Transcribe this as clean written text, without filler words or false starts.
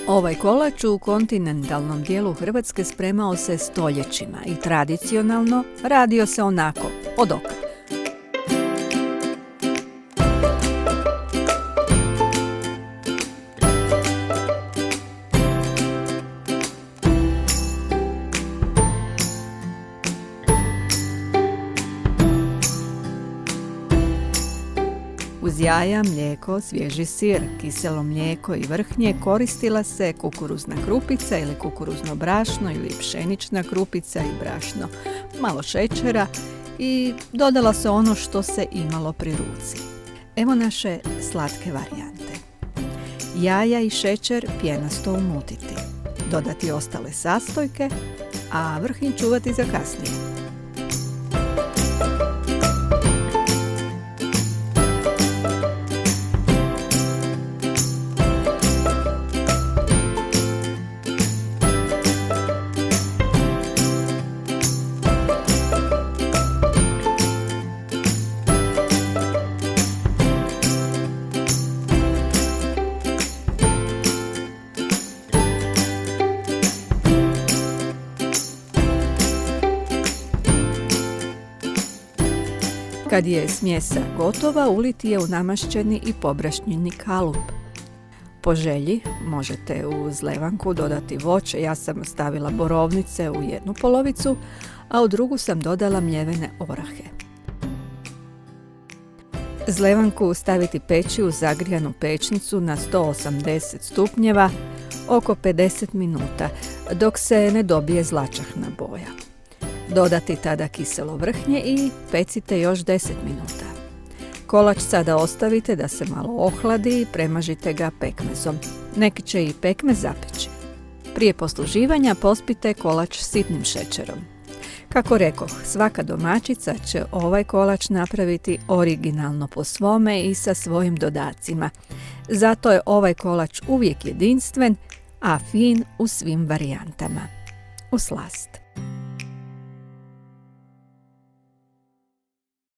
Ovaj kolač u kontinentalnom dijelu Hrvatske spremao se stoljećima i tradicionalno radio se onako, od oka. Uz jaja, mlijeko, svježi sir, kiselo mlijeko i vrhnje koristila se kukuruzna krupica ili kukuruzno brašno ili pšenična krupica i brašno, malo šećera i dodalo se ono što se imalo pri ruci. Evo naše slatke varijante. Jaja i šećer pjenasto umutiti, dodati ostale sastojke, a vrhnje čuvati za kasnije. Kad je smjesa gotova, uliti je u namašćeni i pobrašnjeni kalup. Po želji možete uz levanku dodati voće, ja sam stavila borovnice u jednu polovicu, a u drugu sam dodala mljevene orahe. Zlevanku staviti peći u zagrijanu pećnicu na 180 stupnjeva oko 50 minuta, dok se ne dobije zlačahna boja. Dodati tada kiselo vrhnje i pecite još 10 minuta. Kolač sada ostavite da se malo ohladi i premažite ga pekmezom. Neki će i pekmez zapeći. Prije posluživanja pospite kolač sitnim šećerom. Kako rekoh, svaka domaćica će ovaj kolač napraviti originalno po svome i sa svojim dodacima. Zato je ovaj kolač uvijek jedinstven, a fin u svim varijantama. U slast.